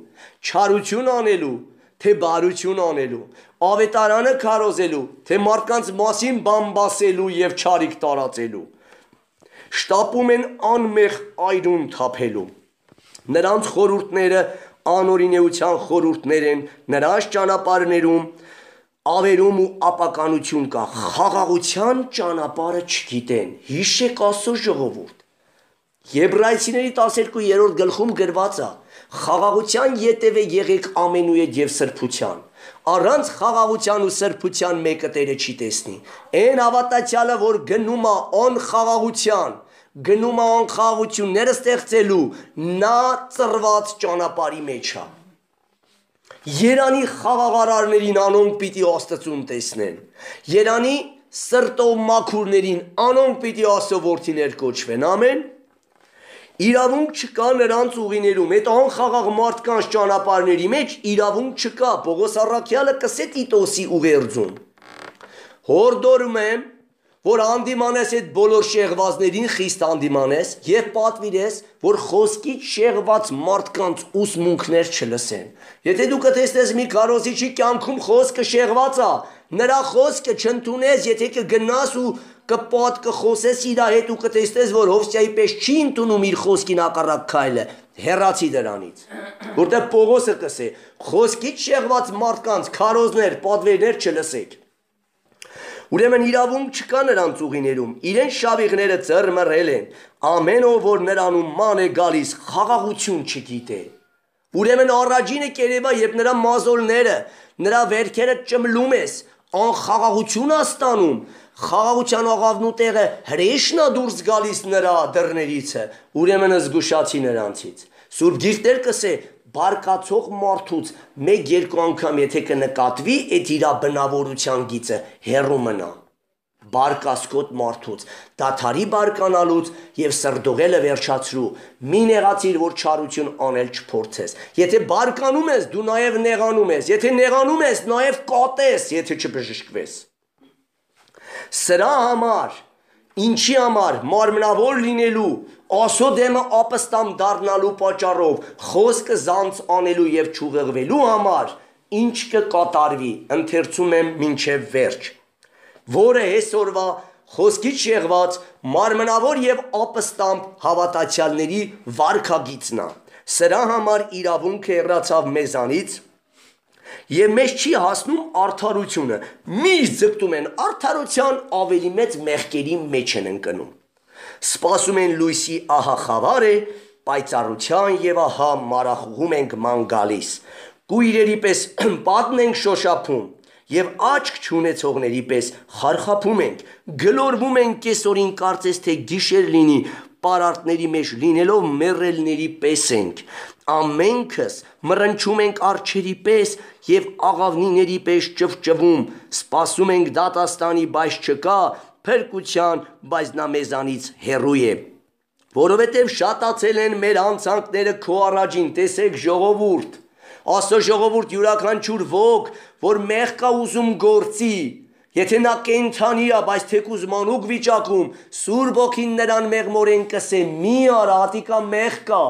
Speaker 1: չարություն անելու, թե բարություն անելու, ավետարանը քարոզելու, թե մարդկանց մասին բամբասելու եւ չարիք տարածելու, շտապում են անմեղ այրուն թափելու, նրանց խորհուրդները անօրինեության խորհուրդներ են, նրանց ճանապարհներում ավերում ու ապականություն կա, խաղաղության ճանապարհը չգիտեն։ Հիշեք Աստծո ժողովուրդ։ Եբրայեցիների 12-րդ գլխում գրված է. խաղաղության ետևե եղեք ամենուետ եւ սրբության։ Առանց խաղաղության ու սրբության մեկը Տերը չի տեսնի։ Այն հավատացյալը, որ գնում է անխաղաղության, գնում է անխաղաղությունները ստեղծելու, նա ծրված ճանապարհի մեջ է։ Երանի խաղաղարարներին անոնք պիտի Աստծուն տեսնեն։ Երանի սրտով մաքուրներին անոնք պիտի Աստծո որդիներ կոչվեն։ Ամեն։ Իրավունք չկա նրանց ուղիներում, այդ անխաղաղ մարդկանց ճանապարհների մեջ իրավունք չկա։ Պողոս առաքյալը կսե Տիտոսի ուղերձում։ Հորդորում եմ, որ հանդիմանես այդ բոլոր շեղվածներին խիստ հանդիմանես եւ պատվիրես, որ խոսքից շեղված մարդկանց ուսմունքներ չլսեն։ Եթե դու կտեսնես մի քարոզիչի կյանքում խոսքը շեղված է, նրա խոսքը չընդունես, եթե կգնաս ու կպատ կխոսես իր հետ ու կտեսնես, որ Հովսեայի պես չի ընդունում իր խոսքին հակառակ քայլը, հեռացի դրանից։ Որտեղ Պողոսը կսե, խոսքից շեղված մարդկանց քարոզներ, պատվերներ չլսեք։ Ուրեմն իրավունք չկա նրանց ուղիներում, իրեն շավիղները ծռմռել են, ամեն ով որ նրանում ման է գալիս, խաղաղություն չգիտե։ Ուրեմն առաջինը կերևա, երբ նրա մազոլները, նրա վերքերը ճմլում ես, անխաղաղություն է ստանում, խաղաղության աղավնու տեղը հրեշն է դուրս գալիս նրա դռներիցը, ուրեմն զգուշացի նրանցից։ Սուրբ Գիրքն կսե բարկացող մարդուց մեկ-երկու անգամ եթե կնկատվի այդ իր բնավորության գիծը հեռու մնա։ Բարկասկոտ մարդուց դաթարի բարկանալուց եւ սրդողելը վերջացրու, մի նեղացիր, որ չարություն անել չփորձես։ Եթե բարկանում ես, դու նաեւ նեղանում ես, եթե նեղանում ես, նաեւ կատես, եթե չբժշկվես։ Սրա համար, ինչի համար մարմնավոր լինելու, Աստծո դեմը ապստամ դառնալու պատճառով, խոսքը զանց անելու եւ չուղեղվելու համար, ինչ կկատարվի, ընթերցում եմ մինչև վերջ, որը այսօրվա խոսքից շեղված մարմնավոր եւ ապստամբ հավատացյալների վարքագիծն է։ Սրա համար իրավունքը հեռացավ մեզանից եւ մեզ չի հասնում արդարությունը։ Միշտ ձգտում են արդարության, ավելի մեծ մեղքերի մեջ են ընկնում։ Սպասում են լույսի ահա խավար է, պայծառության եւ ահա մարախուղում ենք ման գալիս։ Կույրերի պես պատն ենք շոշափում եւ աչք չունեցողների պես խարխափում ենք, գլորվում ենք կեսօրին կարծես թե գիշեր լինի, պարարտների մեջ լինելով մեռելների պես ենք։ Ամենքս մռնչում ենք արջերի պես եւ աղավնիների պես ճվճվում, սպասում ենք դատաստանի, բայց չկա, փրկության, բայց նա մեզանից հեռու է։ Որովհետև շատացել են մեր անցանքները քո առաջին, տեսեք ժողովուրդ, Աստծո ժողովուրդ յուրաքանչյուր ոք, որ մեղ կա ուզում գործի, եթե նա կենդանի է, բայց թեկուզ մանուկ վիճակում, Սուրբ Օքին նրան մեղմորեն կսե, մի արա, հատիկա մեղ կա,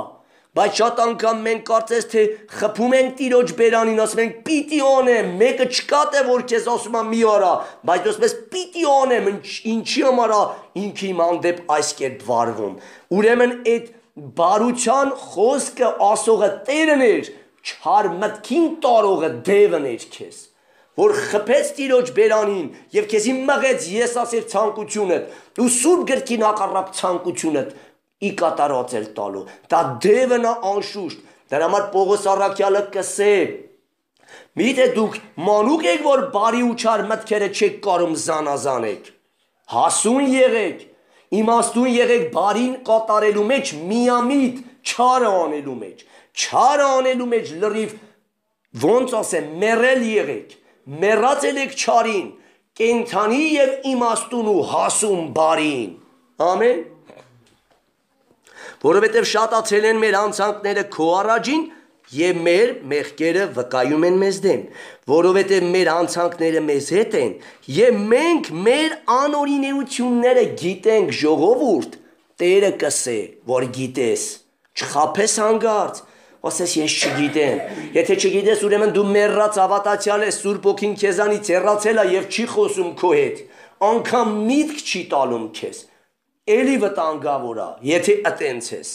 Speaker 1: բայց շատ անգամ մենք կարծես թե խփում ենք Տիրոջ բերանին, ասում ենք պիտի անեմ, մեկը չկա թե որ քեզ ասում է մի արա, բայց ասում ես պիտի անեմ, ինչի համար է ինքը իմ հանդեպ այս կերպ վարվում։ Ուրեմն այդ բարության խոսքը ասողը Տերն էր, չար մտքին տարողը դևն էր քեզ, որ խփեց Տիրոջ բերանին եւ քեզի մղեց եսասեր ցանկությունդ, ու Սուրբ գրքին հակառակ ցանկությունդ ի կատարածել տալու, դա դևն է անշուշտ, դրա համար Պողոս առաքյալը կսե, միթե դուք մանուկ եք, որ բարի ու չար մտքերը չեք կարում զանազանեք, հասուն եղեք, իմաստուն եղեք բարին կատարելու մեջ, միամիտ չարը անելու մեջ, չարը անելու մեջ լրիվ, ոնց ասեմ, մեռել եղեք, մեռածել եք չարին, կենդանի եւ իմաստուն ու հասուն բարին, ամեն։ Որովհետև շատացել են մեր անցանքները քո առաջին եւ մեր մեղքերը վկայում են մեզ դեմ, որովհետև մեր անցանքները մեզ հետ են եւ մենք մեր անօրինությունները գիտենք ժողովուրդ, Տերը կսե, որ գիտես, չխափես հանգարց, ասես ես չգիտեմ, եթե չգիտես ուրեմն դու մեռած հավատացյալ ես, Սուրբ Օքին քեզանից հեռացել է եւ չի խոսում քո հետ, անգամ միտք չի տալում քեզ։ Էլի վտանգավոր է, եթե ըտենց ես,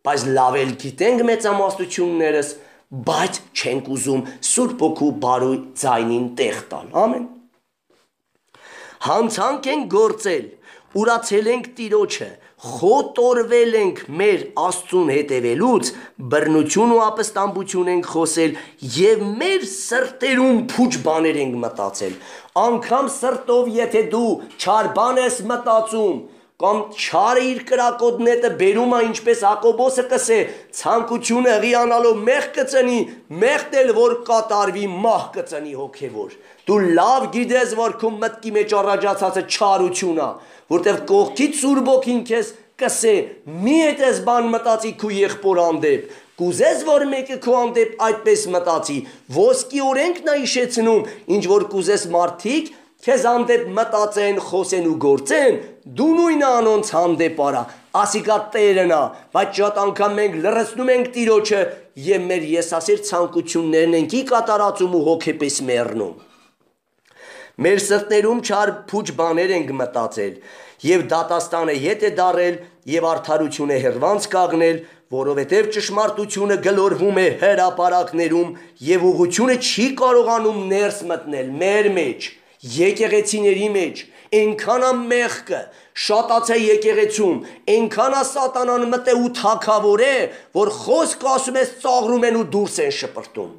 Speaker 1: բայց լավ էլ գիտենք մեծամասնություններս, բայց չենք ուզում Սուրբ Հոգու բարու ձայնին տեղ տալ։ Ամեն։ Հանցանք ենք գործել, ուրացել ենք Տիրոջը, խոտորվել ենք մեր Աստծուն հետևելուց, բռնություն ու ապստամբություն ենք խոսել եւ մեր սրտերում փուչ բաներ ենք մտածել։ Անկամ սրտով եթե դու չար բան ես մտածում, կամ չարը իր կրակոտ բերում է, ինչպես Հակոբոսը կսե, ցանկությունը հղիանալով մեղ կծնի, մեղտել որ կատարվի մահ կծնի հոգևոր։ Դու լավ գիտես, որ քո մտքի մեջ առաջացածը չարություն է, որտեղ կողքից Սուրբ Հոգին քեզ կսե, մի այդպես բան մտածի քո եղբոր հանդեպ, կուզես որ մեկը քո հանդեպ այդպես մտածի, ոսկի օրենքն է հիշեցնում, ինչ որ կուզես մարդիկ քեզ հանդեպ մտածեն, խոսեն ու գործեն, դու նույնը անոնց հանդեպ արա, ասիկա Տերն է, բայց շատ անգամ մենք լրացնում ենք Տիրոջը եւ մեր եսասեր ցանկություններն ենք ի կատարածում ու հոգեպես մեռնում։ Մեր սրտերում չար փուչ բաներ ենք մտածել եւ դատաստանը ետ է դարել եւ արդարությունը հերվանց կանգնել, որովհետեւ ճշմարտությունը գլորվում է հրապարակներում եւ ուղղությունը չի կարողանում ներս մտնել մեր մեջ, եկեղեցիների մեջ, այնքան է մեղքը շատացե եկեղեցում, այնքան է սատանան մտե ու թագավոր է, որ խոսք ասում ես ծաղրում են ու դուրս են շպրտում,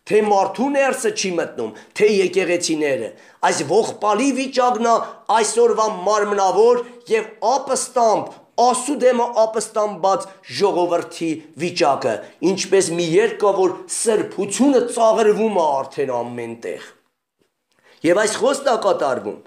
Speaker 1: թե մարդու ներսը չի մտնում, թե եկեղեցիները, այս ողբալի վիճակն է այսօրվա մարմնավոր եւ ապստամբ, ասուդեմը ապստամբած ժողովրդի վիճակը, ինչպես մի երկ կա, որ սրբությունը ծաղրվում է արդեն ամենտեղ։ Եվ այս խոսքն է կատարվում։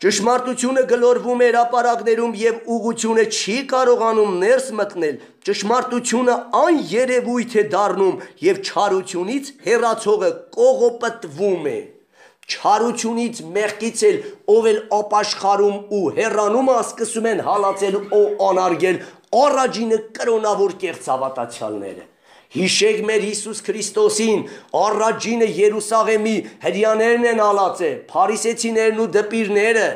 Speaker 1: Ճշմարտությունը գլորվում է հրապարակներում եւ ուղղությունը չի կարողանում ներս մտնել, ճշմարտությունը այն երևույթ է դառնում եւ չարությունից հեռացողը կողոպտվում է։ Չարությունից մեղքից էլ ով էլ ապաշխարում ու հեռանում է սկսում են հալածել ու անարգել առաջինը կրոնավոր կեղծ հավատացյալները։ Հիշեք մեր Հիսուս Քրիստոսին, առաջինը Երուսաղեմի հրեաներն են հալածել, փարիսեցիներն ու դպիրները,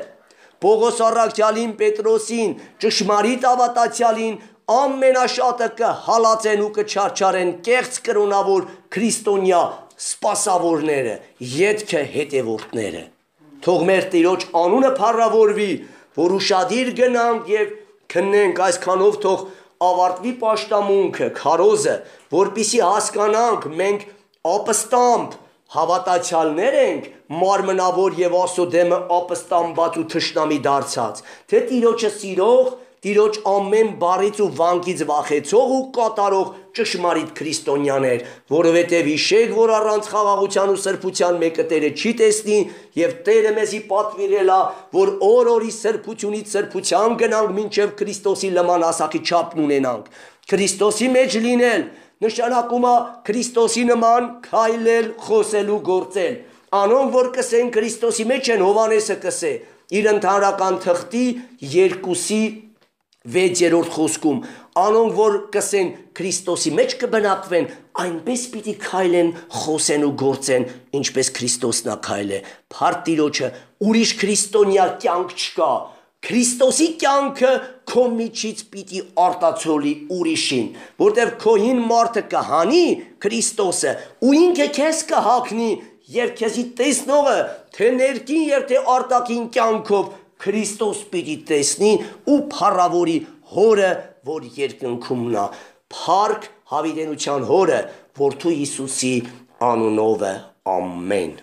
Speaker 1: Պողոս առաքյալին, Պետրոսին, ճշմարիտ հավատացյալին ամենաշատը կհալածեն ու կչարչարեն կեղծ կրոնավոր քրիստոնյա սպասավորները, ետքը հետևորդները։ Թող մեր Տիրոջ անունը փառավորվի, որ ուշադիր գնանք եւ քննենք այսքանով թող ավարտվի պաշտամունքը, քարոզը, որպիսի հասկանանք մենք ապստամբ հավատացյալներ ենք, մարմնավոր եւ ասոդեմը ապստամբած ու թշնամի դարձած, թե Տիրոջը սիրող, Տիրոջ ամեն բառից ու վանկից վախեցող ու կատարող ճշմարիտ քրիստոնյաներ, որովհետև հիշեք, որ առանց խաղաղության ու սրբության մեկը Տերը չի տեսնի եւ Տերը մեզի պատվիրել է, որ օր-օրի սրբությունից սրբության գնանք մինչեւ Քրիստոսի նման ասակի չափն ունենանք։ Քրիստոսի մեջ լինել նշանակում է Քրիստոսի նման քայլել, խոսել ու գործել։ Անոնք որ կսեն Քրիստոսի մեջ են, Հովանեսը կսե իր ընդհանրական թղթի 2:6 խոսքում, անոնք որ կսեն Քրիստոսի մեջ կբնակվեն, այնպես պիտի քայլեն, խոսեն ու գործեն, ինչպես Քրիստոսն է քայլե։ Փառք Տիրոջը, ուրիշ քրիստոնյա կյանք չկա։ Քրիստոսի կյանքը քո միջից պիտի արտացոլի ուրիշին, որտեղ քո հին մարդը կհանի Քրիստոսը ու ինքը քեզ կհագնի եւ քեզի տեսնողը թե ներքին եւ թե արտաքին կյանքով Քրիստոս պիտի տեսնի ու փառավորի Հորը, որ երկնքումն է։ Փառք հավիտենության Հորը, Որդու Հիսուսի անունով, ամեն։